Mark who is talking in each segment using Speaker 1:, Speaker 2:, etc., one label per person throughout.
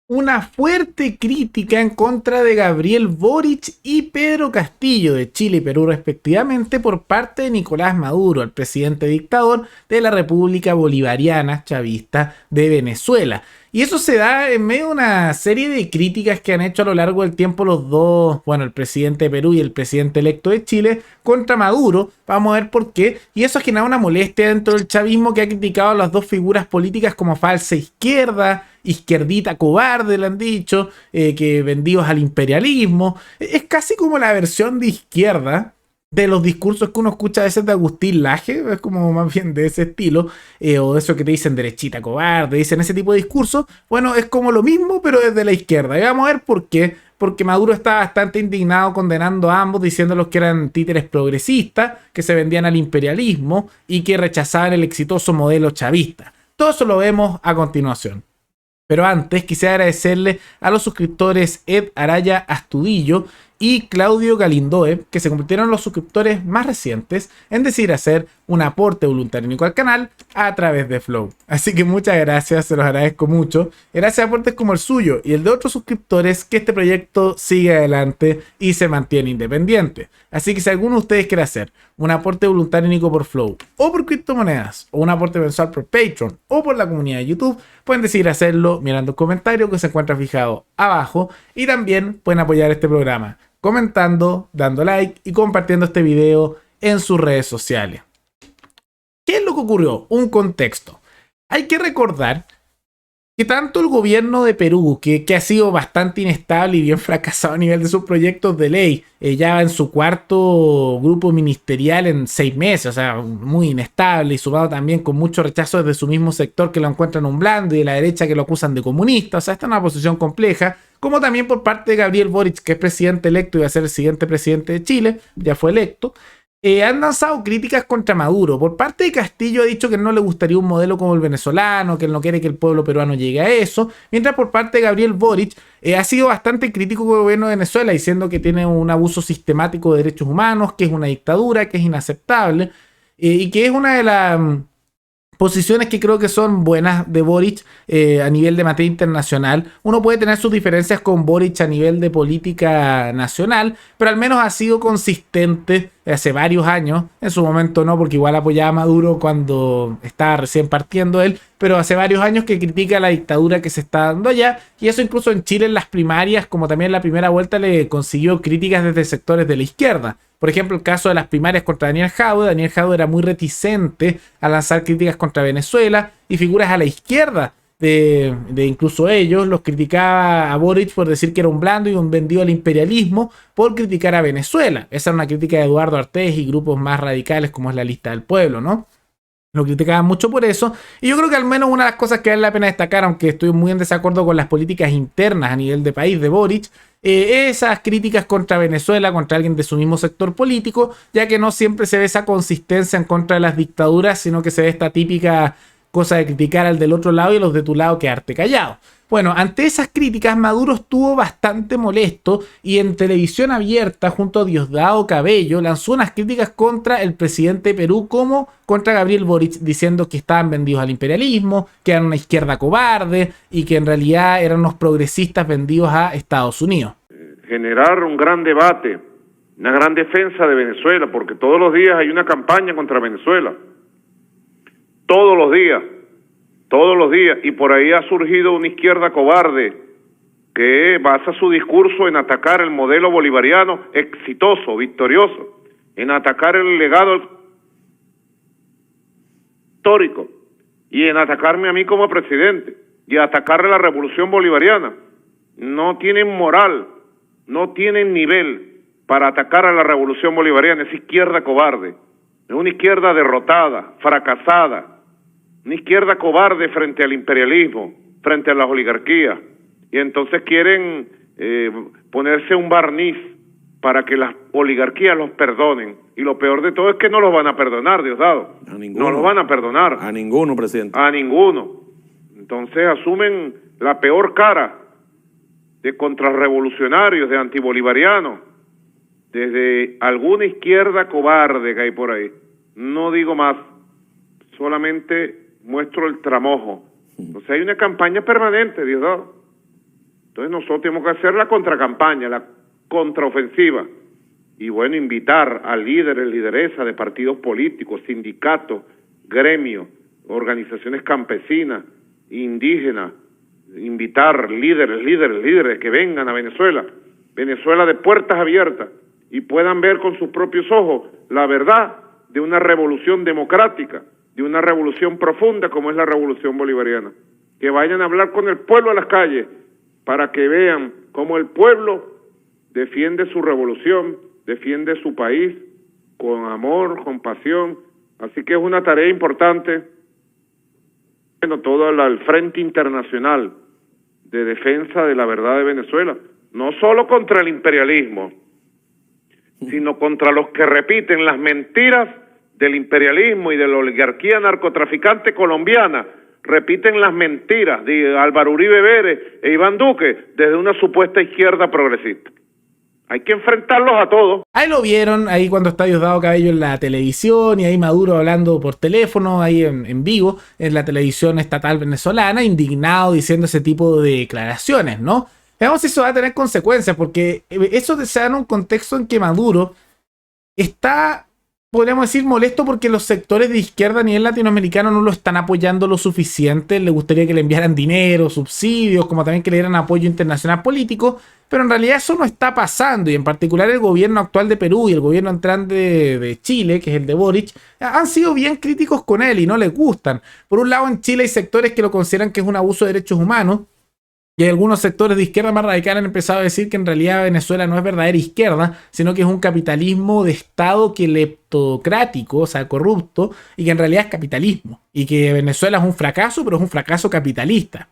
Speaker 1: una fuerte crítica en contra de Gabriel Boric y Pedro Castillo de Chile y Perú respectivamente por parte de Nicolás Maduro, el presidente dictador de la República Bolivariana Chavista de Venezuela. Y eso se da en medio de una serie de críticas que han hecho a lo largo del tiempo los dos, bueno, el presidente de Perú y el presidente electo de Chile, contra Maduro. Vamos a ver por qué. Y eso ha generado una molestia dentro del chavismo, que ha criticado a las dos figuras políticas como falsa izquierda, izquierdita cobarde, le han dicho, que vendidos al imperialismo. Es casi como la versión de izquierda de los discursos que uno escucha a veces de Agustín Laje, es como más bien de ese estilo, o eso que te dicen derechita cobarde, dicen ese tipo de discursos. Bueno, es como lo mismo, pero desde la izquierda. Y vamos a ver por qué. Porque Maduro está bastante indignado condenando a ambos, diciéndolos que eran títeres progresistas, que se vendían al imperialismo y que rechazaban el exitoso modelo chavista. Todo eso lo vemos a continuación. Pero antes quisiera agradecerle a los suscriptores Ed Araya Astudillo y Claudio Galindoe, que se convirtieron en los suscriptores más recientes en decidir hacer un aporte voluntario al canal a través de Flow. Así que muchas gracias, se los agradezco mucho. Gracias a aportes como el suyo y el de otros suscriptores, que este proyecto sigue adelante y se mantiene independiente. Así que si alguno de ustedes quiere hacer un aporte voluntario por Flow, o por criptomonedas, o un aporte mensual por Patreon, o por la comunidad de YouTube, pueden decidir hacerlo mirando el comentario que se encuentra fijado abajo, y también pueden apoyar este programa comentando, dando like y compartiendo este video en sus redes sociales. ¿Qué es lo que ocurrió? Un contexto. Hay que recordar que tanto el gobierno de Perú, que ha sido bastante inestable y bien fracasado a nivel de sus proyectos de ley, ya va en su cuarto grupo ministerial en 6 meses, o sea, muy inestable, y sumado también con mucho rechazo desde su mismo sector, que lo encuentran un blando, y de la derecha, que lo acusan de comunista. O sea, está en una posición compleja, como también por parte de Gabriel Boric, que es presidente electo y va a ser el siguiente presidente de Chile, ya fue electo. Han lanzado críticas contra Maduro. Por parte de Castillo ha dicho que no le gustaría un modelo como el venezolano, que él no quiere que el pueblo peruano llegue a eso, mientras por parte de Gabriel Boric ha sido bastante crítico con el gobierno de Venezuela, diciendo que tiene un abuso sistemático de derechos humanos, que es una dictadura, que es inaceptable, y que es una de las posiciones que creo que son buenas de Boric a nivel de materia internacional. Uno puede tener sus diferencias con Boric a nivel de política nacional, pero al menos ha sido consistente hace varios años. En su momento no, porque igual apoyaba a Maduro cuando estaba recién partiendo él, pero hace varios años que critica la dictadura que se está dando allá, y eso incluso en Chile en las primarias, como también en la primera vuelta, le consiguió críticas desde sectores de la izquierda. Por ejemplo, el caso de las primarias contra Daniel Jadue. Daniel Jadue era muy reticente a lanzar críticas contra Venezuela, y figuras a la izquierda de incluso ellos los criticaba a Boric por decir que era un blando y un vendido al imperialismo, por criticar a Venezuela. Esa era una crítica de Eduardo Artés y grupos más radicales como es la Lista del Pueblo, ¿no? Lo criticaban mucho por eso. Y yo creo que al menos una de las cosas que vale la pena destacar, aunque estoy muy en desacuerdo con las políticas internas a nivel de país de Boric, esas críticas contra Venezuela, contra alguien de su mismo sector político, ya que no siempre se ve esa consistencia en contra de las dictaduras, sino que se ve esta típica cosa de criticar al del otro lado y los de tu lado quedarte callado. Bueno, ante esas críticas, Maduro estuvo bastante molesto, y en televisión abierta, junto a Diosdado Cabello, lanzó unas críticas contra el presidente de Perú como contra Gabriel Boric, diciendo que estaban vendidos al imperialismo, que eran una izquierda cobarde y que en realidad eran unos progresistas vendidos a Estados Unidos.
Speaker 2: Generar un gran debate, una gran defensa de Venezuela, porque todos los días hay una campaña contra Venezuela. Todos los días, y por ahí ha surgido una izquierda cobarde que basa su discurso en atacar el modelo bolivariano exitoso, victorioso, en atacar el legado histórico, y en atacarme a mí como presidente, y atacar la revolución bolivariana. No tienen moral, no tienen nivel para atacar a la revolución bolivariana. Es izquierda cobarde, es una izquierda derrotada, fracasada, una izquierda cobarde frente al imperialismo, frente a las oligarquías, y entonces quieren ponerse un barniz para que las oligarquías los perdonen, y lo peor de todo es que no los van a perdonar, Diosdado.
Speaker 3: A ninguno.
Speaker 2: No los van a perdonar.
Speaker 3: A ninguno, presidente.
Speaker 2: A ninguno. Entonces asumen la peor cara de contrarrevolucionarios, de antibolivarianos, desde alguna izquierda cobarde que hay por ahí. No digo más, solamente muestro el tramojo. Entonces hay una campaña permanente, Diosdado. Entonces nosotros tenemos que hacer la contracampaña, la contraofensiva. Y bueno, invitar a líderes, lideresas de partidos políticos, sindicatos, gremios, organizaciones campesinas, indígenas, invitar líderes que vengan a Venezuela de puertas abiertas, y puedan ver con sus propios ojos la verdad de una revolución democrática, de una revolución profunda como es la revolución bolivariana. Que vayan a hablar con el pueblo a las calles para que vean cómo el pueblo defiende su revolución, defiende su país con amor, con pasión. Así que es una tarea importante. Bueno, todo el Frente Internacional de Defensa de la Verdad de Venezuela, no solo contra el imperialismo, sino contra los que repiten las mentiras del imperialismo y de la oligarquía narcotraficante colombiana, repiten las mentiras de Álvaro Uribe Vélez e Iván Duque desde una supuesta izquierda progresista. Hay que enfrentarlos a todos.
Speaker 1: Ahí lo vieron, ahí cuando está Diosdado Cabello en la televisión, y ahí Maduro hablando por teléfono, ahí en vivo, en la televisión estatal venezolana, indignado, diciendo ese tipo de declaraciones, ¿no? Veamos si eso va a tener consecuencias, porque eso se da en un contexto en que Maduro está, podríamos decir, molesto porque los sectores de izquierda a nivel latinoamericano no lo están apoyando lo suficiente. Le gustaría que le enviaran dinero, subsidios, como también que le dieran apoyo internacional político, pero en realidad eso no está pasando, y en particular el gobierno actual de Perú y el gobierno entrante de Chile, que es el de Boric, han sido bien críticos con él y no les gustan. Por un lado, en Chile hay sectores que lo consideran que es un abuso de derechos humanos, y algunos sectores de izquierda más radical han empezado a decir que en realidad Venezuela no es verdadera izquierda, sino que es un capitalismo de Estado leptocrático, o sea, corrupto, y que en realidad es capitalismo. Y que Venezuela es un fracaso, pero es un fracaso capitalista.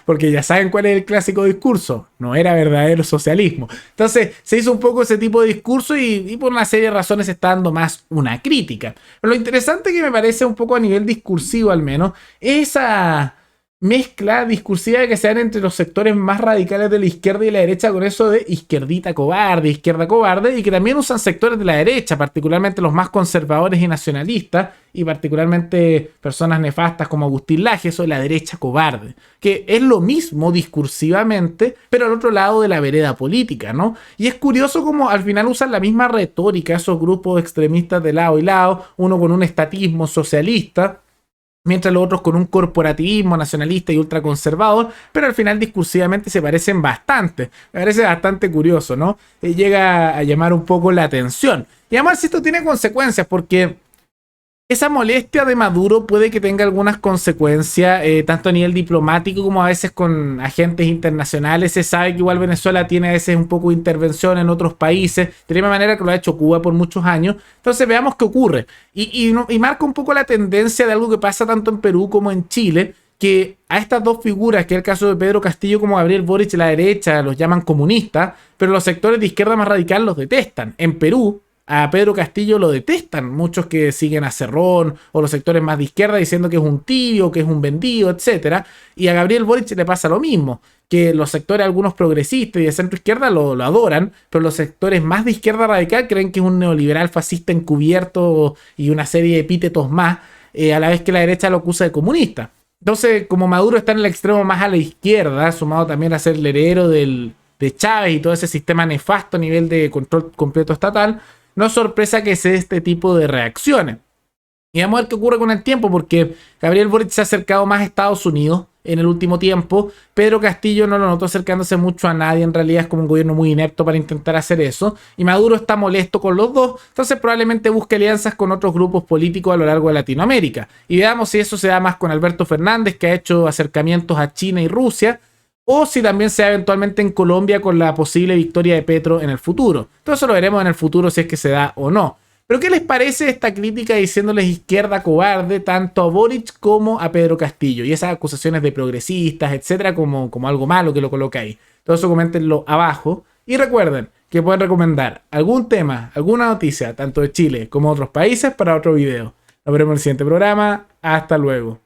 Speaker 1: Porque ya saben cuál es el clásico discurso, no era verdadero socialismo. Entonces se hizo un poco ese tipo de discurso, y por una serie de razones se está dando más una crítica. Pero lo interesante que me parece un poco a nivel discursivo al menos, es esa mezcla discursiva que se dan entre los sectores más radicales de la izquierda y la derecha, con eso de izquierdita cobarde, izquierda cobarde, y que también usan sectores de la derecha, particularmente los más conservadores y nacionalistas, y particularmente personas nefastas como Agustín Laje, eso de la derecha cobarde, que es lo mismo discursivamente, pero al otro lado de la vereda política, ¿no? Y es curioso cómo al final usan la misma retórica esos grupos extremistas de lado y lado, uno con un estatismo socialista, mientras los otros con un corporativismo nacionalista y ultraconservador, pero al final discursivamente se parecen bastante. Me parece bastante curioso, ¿no? Llega a llamar un poco la atención. Y además si esto tiene consecuencias, porque esa molestia de Maduro puede que tenga algunas consecuencias, tanto a nivel diplomático como a veces con agentes internacionales. Se sabe que igual Venezuela tiene a veces un poco de intervención en otros países, de la misma manera que lo ha hecho Cuba por muchos años. Entonces veamos qué ocurre. Y marca un poco la tendencia de algo que pasa tanto en Perú como en Chile, que a estas dos figuras, que es el caso de Pedro Castillo como Gabriel Boric, la derecha los llaman comunistas, pero los sectores de izquierda más radical los detestan. En Perú, a Pedro Castillo lo detestan muchos que siguen a Cerrón o los sectores más de izquierda, diciendo que es un tibio, que es un vendido, etc. Y a Gabriel Boric le pasa lo mismo, que los sectores, algunos progresistas y de centro izquierda lo adoran, pero los sectores más de izquierda radical creen que es un neoliberal fascista encubierto y una serie de epítetos más, a la vez que la derecha lo acusa de comunista. Entonces, como Maduro está en el extremo más a la izquierda, sumado también a ser el heredero de Chávez y todo ese sistema nefasto a nivel de control completo estatal, no es sorpresa que se dé este tipo de reacciones. Y vamos a ver qué ocurre con el tiempo, porque Gabriel Boric se ha acercado más a Estados Unidos en el último tiempo. Pedro Castillo no lo notó acercándose mucho a nadie, en realidad es como un gobierno muy inepto para intentar hacer eso. Y Maduro está molesto con los dos, entonces probablemente busque alianzas con otros grupos políticos a lo largo de Latinoamérica. Y veamos si eso se da más con Alberto Fernández, que ha hecho acercamientos a China y Rusia, o si también se da eventualmente en Colombia con la posible victoria de Petro en el futuro. Todo eso lo veremos en el futuro si es que se da o no. Pero ¿qué les parece esta crítica diciéndoles izquierda cobarde tanto a Boric como a Pedro Castillo? Y esas acusaciones de progresistas, etcétera, como algo malo que lo coloca ahí. Todo eso coméntenlo abajo. Y recuerden que pueden recomendar algún tema, alguna noticia, tanto de Chile como de otros países, para otro video. Nos veremos en el siguiente programa. Hasta luego.